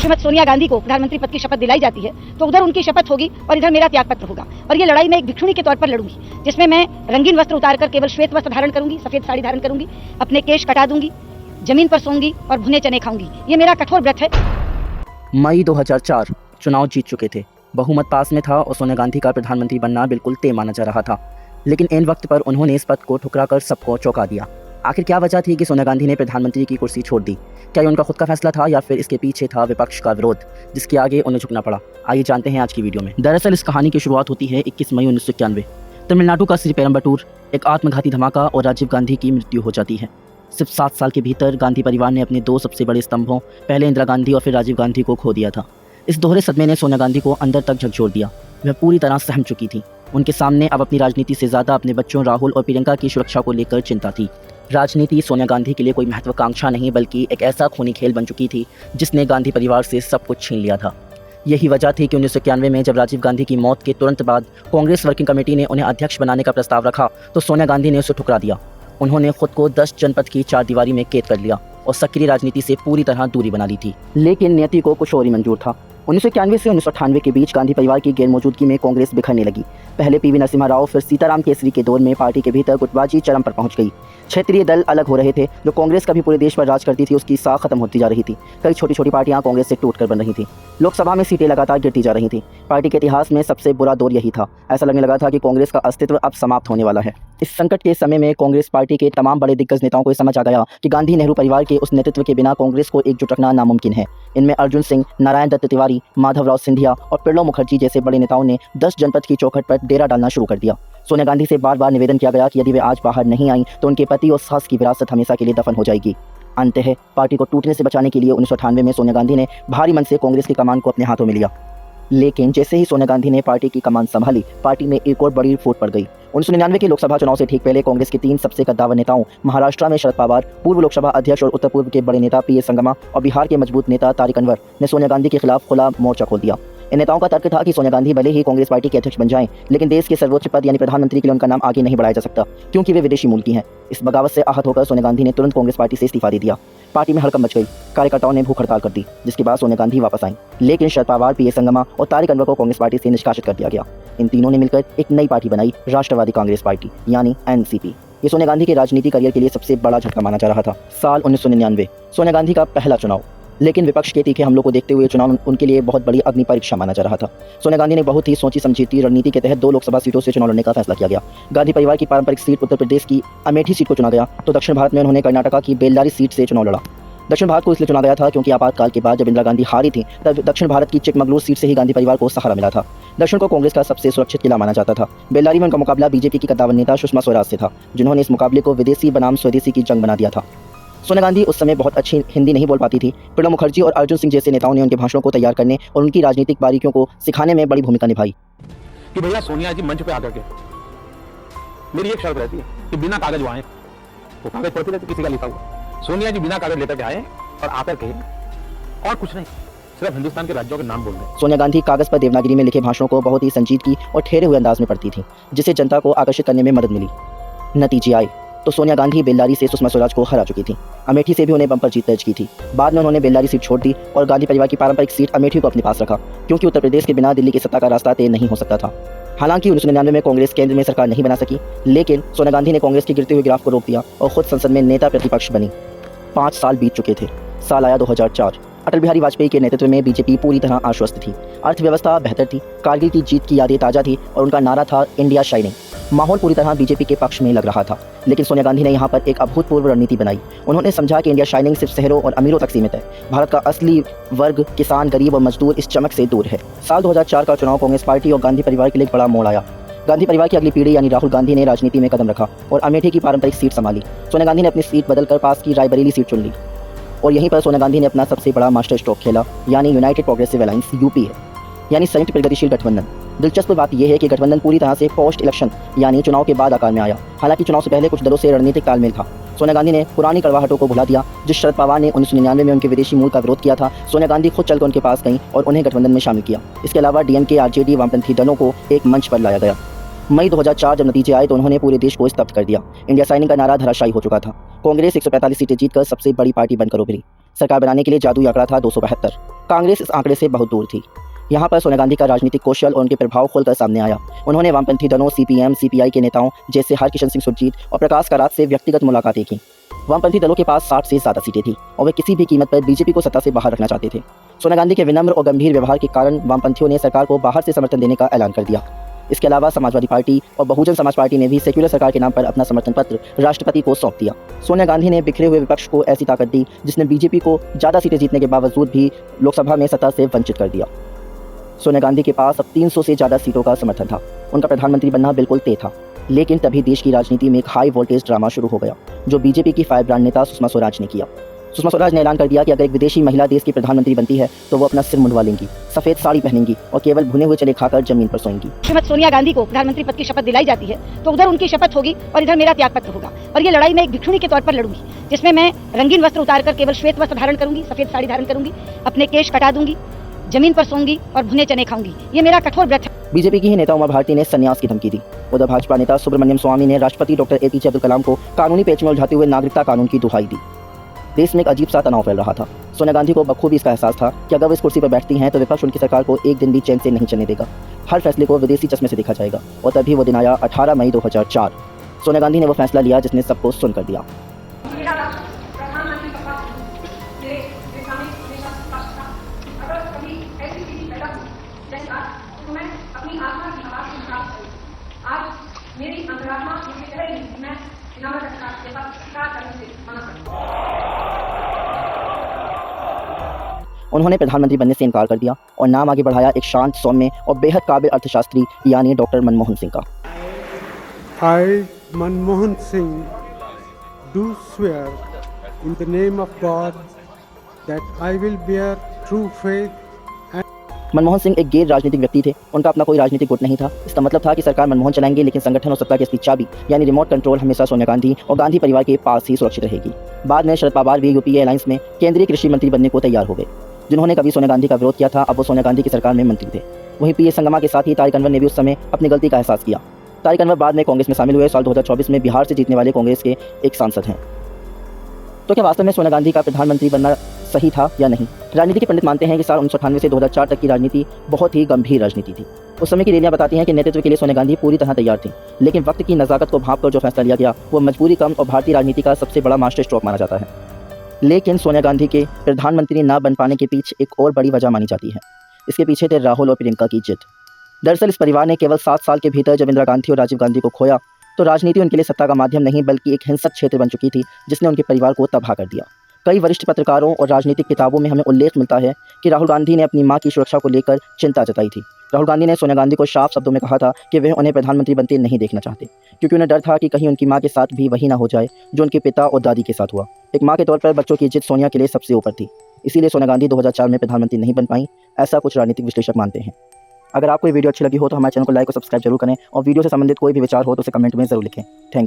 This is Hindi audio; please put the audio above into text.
श्रीमती सोनिया गांधी को प्रधानमंत्री पद की शपथ दिलाई जाती है तो उधर उनकी शपथ होगी और इधर मेरा त्यागपत्र होगा। और ये लड़ाई मैं एक भिक्षुणी के तौर पर लड़ूंगी, जिसमें मैं रंगीन वस्त्र उतारकर केवल श्वेत वस्त्र धारण करूंगी, सफेद साड़ी धारण करूंगी, अपने केश कटा दूंगी, जमीन पर सोऊंगी और भुने चने खाऊंगी। ये मेरा कठोर व्रत है। मई 2004 चुनाव जीत चुके थे, बहुमत पास में था और सोनिया गांधी का प्रधानमंत्री बनना बिल्कुल तय माना जा रहा था। लेकिन इन वक्त पर उन्होंने इस पद को ठुकराकर सबको चौंका दिया। आखिर क्या वजह थी कि सोनिया गांधी ने प्रधानमंत्री की कुर्सी छोड़ दी? क्या ये उनका खुद का फैसला था या फिर इसके पीछे था विपक्ष का विरोध जिसके आगे उन्हें झुकना पड़ा? आइए जानते हैं आज की वीडियो में। दरअसल इस कहानी की शुरुआत होती है 21 मई 1991। तमिलनाडु का श्रीपेरम्बटूर एक आत्मघाती धमाका और राजीव गांधी की मृत्यु हो जाती है। सिर्फ 7 साल के भीतर गांधी परिवार ने अपने 2 सबसे बड़े स्तंभों, पहले इंदिरा गांधी और फिर राजीव गांधी को खो दिया था। इस दोहरे सदमे ने सोनिया गांधी को अंदर तक झकझोर दिया। वह पूरी तरह सहम चुकी थी। उनके सामने अब अपनी राजनीति से ज़्यादा अपने बच्चों राहुल और प्रियंका की सुरक्षा को लेकर चिंता थी। राजनीति सोनिया गांधी के लिए कोई महत्वाकांक्षा नहीं बल्कि एक ऐसा खूनी खेल बन चुकी थी जिसने गांधी परिवार से सब कुछ छीन लिया था। यही वजह थी कि 1991 में जब राजीव गांधी की मौत के तुरंत बाद कांग्रेस वर्किंग कमेटी ने उन्हें अध्यक्ष बनाने का प्रस्ताव रखा तो सोनिया गांधी ने उसे ठुकरा दिया। उन्होंने खुद को 10 जनपद की 4 दीवारी में कैद कर लिया और सक्रिय राजनीति से पूरी तरह दूरी बना ली थी। लेकिन नियति को कुछ और ही मंजूर था। 1991 से 1998 के बीच गांधी परिवार की गैर मौजूदगी में कांग्रेस बिखरने लगी। पहले पीवी नरसिम्हा राव फिर सीताराम केसरी के दौर में पार्टी के भीतर गुटबाजी चरम पर पहुंच गई। क्षेत्रीय दल अलग हो रहे थे। जो कांग्रेस कभी पूरे देश पर राज करती थी उसकी साख खत्म होती जा रही थी। कई छोटी छोटी पार्टियां कांग्रेस से टूटकर बन रही थी। लोकसभा में सीटें लगातार गिरती जा रही थी। पार्टी के इतिहास में सबसे बुरा दौर यही था। ऐसा लगने लगा था कि कांग्रेस का अस्तित्व अब समाप्त होने वाला है। इस संकट के समय में कांग्रेस पार्टी के तमाम बड़े दिग्गज नेताओं को समझ आ गया कि गांधी नेहरू परिवार के उस नेतृत्व के बिना कांग्रेस को एकजुट रखना नामुमकिन है। इनमें अर्जुन सिंह, नारायण दत्त तिवारी, माधवराव सिंधिया और प्रणब मुखर्जी जैसे बड़े नेताओं ने 10 जनपद की चौखट पर डेरा डालना शुरू कर दिया। सोनिया गांधी से बार बार निवेदन किया गया कि यदि वे आज बाहर नहीं आई तो उनके पति और सास की विरासत हमेशा के लिए दफन हो जाएगी। अंततः पार्टी को टूटने से बचाने के लिए 1998 में सोनिया गांधी ने भारी मन से कांग्रेस की कमान को अपने हाथों में लिया। लेकिन जैसे ही सोनिया गांधी ने पार्टी की कमान संभाली, पार्टी में एक और बड़ी फूट पड़ गई। 1999 के लोकसभा चुनाव से ठीक पहले कांग्रेस के 3 सबसे कद्दावर नेताओं, महाराष्ट्र में शरद पवार, पूर्व लोकसभा अध्यक्ष और उत्तर पूर्व के बड़े नेता पी.ए. संगमा और बिहार के मजबूत नेता तारिक अनवर ने सोनिया गांधी के खिलाफ खुला मोर्चा खोल दिया। इन नेताओं का तर्क था कि सोनिया गांधी भले ही कांग्रेस पार्टी के अध्यक्ष बन जाएं, लेकिन देश के सर्वोच्च पद यानी प्रधानमंत्री के लिए उनका नाम आगे नहीं बढ़ाया जा सकता क्योंकि वे विदेशी मूल की हैं। इस बगावत से आहत होकर सोनिया गांधी ने तुरंत कांग्रेस पार्टी से इस्तीफा दे दिया। पार्टी में हड़कंप मच गई। कार्यकर्ताओं ने भूख हड़ताल कर दी, जिसके बाद सोनिया गांधी वापस आई। लेकिन शरद पवार, पी.ए. संगमा और तारिक अनवर को कांग्रेस पार्टी से निष्कासित कर दिया गया। इन तीनों ने मिलकर एक नई पार्टी बनाई, राष्ट्रवादी कांग्रेस पार्टी यानी एनसीपी। ये सोनिया गांधी के राजनीतिक करियर के लिए सबसे बड़ा झटका माना जा रहा था। साल 1999, सोनिया गांधी का पहला चुनाव। लेकिन विपक्ष के तीखे हमलों को देखते हुए चुनाव उनके लिए बहुत बड़ी अग्नि परीक्षा माना जा रहा था। सोनिया गांधी ने बहुत ही सोची समझी रणनीति के तहत 2 लोकसभा सीटों से चुनाव लड़ने का फैसला किया गया। गांधी परिवार की पारंपरिक सीट उत्तर प्रदेश की अमेठी सीट को चुना गया तो दक्षिण भारत में उन्होंने कर्नाटका की बेल्लारी सीट से चुनाव लड़ा। दक्षिण भारत को इसलिए चुना गया था क्योंकि आपातकाल के बाद जब इंदिरा गांधी हारी थी तब दक्षिण भारत की चिकमगलूर सीट से ही गांधी परिवार को सहारा मिला था। दक्षिण को कांग्रेस का सबसे सुरक्षित किला माना जाता था। बेल्लारी में उनका मुकाबला बीजेपी की कद्दावर नेता सुषमा स्वराज से था, जिन्होंने इस मुकाबले को विदेशी बनाम स्वदेशी की जंग बना दिया था। सोनिया गांधी उस समय बहुत अच्छी हिंदी नहीं बोल पाती थी। प्रणब मुखर्जी और अर्जुन सिंह जैसे नेताओं ने उनके भाषणों को तैयार करने और उनकी राजनीतिक बारीकियों को सिखाने में बड़ी भूमिका निभाई। कि भैया सोनिया जी मंच पे आकर के मेरी एक शर्त रहती है कि बिना कागज आए, वो कागज पढ़ती रहती किसी का लिखा हुआ, सोनिया जी बिना कागज लेकर के आए और आकर के और कुछ नहीं, सिर्फ हिंदुस्तान के राज्यों के नाम बोल रहे। सोनिया गांधी कागज पर देवनागरी में लिखे भाषणों को बहुत ही संजीदगी और ठहरे हुए अंदाज में पढ़ती थी, जिससे जनता को आकर्षित करने में मदद मिली। नतीजे आए तो सोनिया गांधी बेल्लारी से सुषमा स्वराज को हरा चुकी थी। अमेठी से भी उन्हें बम्पर जीत दर्ज की थी। बाद में उन्होंने बेल्लारी सीट छोड़ दी और गांधी परिवार की पारंपरिक सीट अमेठी को अपने पास रखा क्योंकि उत्तर प्रदेश के बिना दिल्ली की सत्ता का रास्ता तय नहीं हो सकता था। हालांकि 1999 में कांग्रेस केंद्र में सरकार नहीं बना सकी, लेकिन सोनिया गांधी ने कांग्रेस के गिरते हुए ग्राफ को रोक दिया और खुद संसद में नेता प्रतिपक्ष बनी। 5 साल बीत चुके थे। साल आया 2004। अटल बिहारी वाजपेयी के नेतृत्व में बीजेपी पूरी तरह आश्वस्त थी। अर्थव्यवस्था बेहतर थी, कारगिल की जीत की यादें ताज़ा थी और उनका नारा था इंडिया शाइनिंग। माहौल पूरी तरह बीजेपी के पक्ष में लग रहा था। लेकिन सोनिया गांधी ने यहाँ पर एक अभूतपूर्व रणनीति बनाई। उन्होंने समझा कि इंडिया शाइनिंग सिर्फ शहरों और अमीरों तक सीमित है। भारत का असली वर्ग, किसान, गरीब और मजदूर इस चमक से दूर है। साल 2004 का चुनाव कांग्रेस पार्टी और गांधी परिवार के लिए बड़ा मोड़ आया। गांधी परिवार की अगली पीढ़ी यानी राहुल गांधी ने राजनीति में कदम रखा और अमेठी की पारंपरिक सीट संभाली। सोनिया गांधी ने अपनी सीट बदलकर पास की रायबरेली सीट चुन ली और यहीं पर सोनिया गांधी ने अपना सबसे बड़ा मास्टर स्ट्रोक खेला यानी यूनाइटेड प्रोग्रेसिव अलायंस यूपीए यानी संयुक्त प्रगतिशील गठबंधन। दिलचस्प बात यह है कि गठबंधन पूरी तरह से पोस्ट इलेक्शन यानी चुनाव के बाद आकार में आया। हालांकि चुनाव से पहले कुछ दलों से रणनीतिक तालमेल था। सोनिया गांधी ने पुरानी कड़वाहटों को भुला दिया। जिस शरद पवार ने 1999 में उनके विदेशी मूल का विरोध किया था, सोनिया गांधी खुद चलकर उनके पास गईं और उन्हें गठबंधन में शामिल किया। इसके अलावा डीएमके, आरजेडी, वामपंथी दलों को एक मंच पर लाया गया। मई 2004 जब नतीजे आए तो उन्होंने पूरे देश को स्तब्ध कर दिया। इंडिया शाइनिंग का नारा धराशायी हो चुका था। कांग्रेस 145 सीटें जीतकर सबसे बड़ी पार्टी बनकर उभरी। सरकार बनाने के लिए जादुई आंकड़ा था 272। कांग्रेस इस आंकड़े से बहुत दूर थी। यहाँ पर सोनिया गांधी का राजनीतिक कौशल और उनके प्रभाव खोलकर सामने आया। उन्होंने वामपंथी दलों सीपीएम, सीपीआई के नेताओं जैसे हरकिशन सिंह सुरजीत और प्रकाश कारात से व्यक्तिगत मुलाकातें की। वामपंथी दलों के पास 60 से ज़्यादा सीटें थी और वे किसी भी कीमत पर बीजेपी को सत्ता से बाहर रखना चाहते थे। सोनिया गांधी के विनम्र और गंभीर व्यवहार के कारण वामपंथियों ने सरकार को बाहर से समर्थन देने का ऐलान कर दिया। इसके अलावा समाजवादी पार्टी और बहुजन समाज पार्टी ने भी सेक्युलर सरकार के नाम पर अपना समर्थन पत्र राष्ट्रपति को सौंप दिया। सोनिया गांधी ने बिखरे हुए विपक्ष को ऐसी ताकत दी जिसने बीजेपी को ज़्यादा सीटें जीतने के बावजूद भी लोकसभा में सत्ता से वंचित कर दिया। सोनिया गांधी के पास अब 300 से ज़्यादा सीटों का समर्थन था। उनका प्रधानमंत्री बनना बिल्कुल तय था। लेकिन तभी देश की राजनीति में एक हाई वोल्टेज ड्रामा शुरू हो गया, जो बीजेपी की फायरब्रांड नेता सुषमा स्वराज ने किया। सुषमा स्वराज ने ऐलान कर दिया कि अगर एक विदेशी महिला देश की प्रधानमंत्री बनती है तो वो अपना सिर मुंडवा लेंगी, सफेद साड़ी पहनेंगी और केवल भुने हुए चने खाकर जमीन पर सोएंगी। श्रीमती सोनिया गांधी को प्रधानमंत्री पद की शपथ दिलाई जाती है तो उधर उनकी शपथ होगी और इधर मेरा त्याग पत्र होगा, और ये लड़ाई मैं एक भिक्षुणी के तौर पर लड़ूंगी, जिसमें मैं रंगीन वस्त्र उतारकर केवल श्वेत वस्त्र धारण करूंगी, सफेद साड़ी धारण करूंगी, अपने केश कटा दूंगी, जमीन पर सोऊंगी और भुने चने खाऊंगी। ये मेरा कठोर व्रत है। बीजेपी की ही नेता उमा भारती ने संन्यास की धमकी दी। उधर भाजपा नेता सुब्रमण्यम स्वामी ने राष्ट्रपति डॉक्टर एपीजे अब्दुल कलाम को कानूनी पेच में उलझाते हुए नागरिकता कानून की दुहाई दी। देश में एक अजीब सा तनाव फैल रहा था। सोनिया गांधी को बखूबी इसका एहसास था कि अगर वो इस कुर्सी पर बैठती हैं तो विपक्ष उनकी सरकार को एक दिन भी चैन से नहीं चलने देगा। हर फैसले को विदेशी चश्मे से देखा जाएगा। और तभी वो दिन आया 18 मई 2004। सोनिया गांधी ने वो फैसला लिया जिसने सबको सुन कर दिया। मेरी अंतरात्मा मुझे कह रही है, मैं नमक के साथ स्वीकार करने से मना करूंगा। उन्होंने प्रधानमंत्री बनने से इनकार कर दिया और नाम आगे बढ़ाया एक शांत, सौम्य और बेहद काबिल अर्थशास्त्री यानी डॉक्टर मनमोहन सिंह का। I, Manmohan Singh, do swear in the name of God that I will bear true faith. Manmohan Singh एक गैर राजनीतिक व्यक्ति थे। उनका अपना कोई राजनीतिक गुट नहीं था। इसका मतलब था कि सरकार मनमोहन चलाएंगे, लेकिन संगठन और सत्ता की असली चाबी यानी रिमोट कंट्रोल हमेशा सोनिया गांधी और गांधी परिवार के पास ही सुरक्षित रहेगी। बाद में शरद पवार भी यूपीए अलायंस में केंद्रीय कृषि मंत्री बनने को तैयार हो गए। जिन्होंने कभी सोनिया गांधी का विरोध किया था, अब वो सोनिया गांधी की सरकार में मंत्री थे। वहीं पीए संगमा के साथ ही तारिक अनवर ने भी उस समय अपनी गलती का एहसास किया। तारिक अनवर बाद में कांग्रेस में शामिल हुए। साल 2024 में बिहार से जीतने वाले कांग्रेस के एक सांसद हैं। तो क्या वास्तव में सोनिया गांधी का प्रधानमंत्री बनना सही था या नहीं? राजनीति के पंडित मानते हैं कि साल 1998 से 2004 तक की राजनीति बहुत ही गंभीर राजनीति थी। उस समय की रैलियां बताती हैं कि नेतृत्व के लिए सोनिया गांधी पूरी तरह तैयार थी, लेकिन वक्त की नज़ाकत को भांप कर जो फैसला लिया गया वो मजबूरी कम और भारतीय राजनीति का सबसे बड़ा मास्टर स्ट्रोक माना जाता है। लेकिन सोनिया गांधी के प्रधानमंत्री न बन पाने के पीछे एक और बड़ी वजह मानी जाती है। इसके पीछे थे राहुल और प्रियंका की जिद। दरअसल इस परिवार ने केवल 7 साल के भीतर जब इंदिरा गांधी और राजीव गांधी को खोया तो राजनीति उनके लिए सत्ता का माध्यम नहीं बल्कि एक हिंसक क्षेत्र बन चुकी थी, जिसने उनके परिवार को तबाह कर दिया। कई वरिष्ठ पत्रकारों और राजनीतिक किताबों में हमें उल्लेख मिलता है कि राहुल गांधी ने अपनी मां की सुरक्षा को लेकर चिंता जताई थी। राहुल गांधी ने सोनिया गांधी को साफ शब्दों में कहा था कि वे उन्हें प्रधानमंत्री बनते नहीं देखना चाहते, क्योंकि उन्हें डर था कि कहीं उनकी मां के साथ भी वही ना हो जाए जो उनके पिता और दादी के साथ हुआ। एक मां के तौर पर बच्चों की जिद सोनिया के लिए सबसे ऊपर थी। इसीलिए सोनिया गांधी 2004 में प्रधानमंत्री नहीं बन पाई, ऐसा कुछ राजनीतिक विश्लेषक मानते हैं। अगर आपको ये वीडियो अच्छी लगी हो तो हमारे चैनल को लाइक और सब्सक्राइब जरूर करें, और वीडियो से संबंधित कोई भी विचार हो तो उसे कमेंट में जरूर लिखें। Thank you.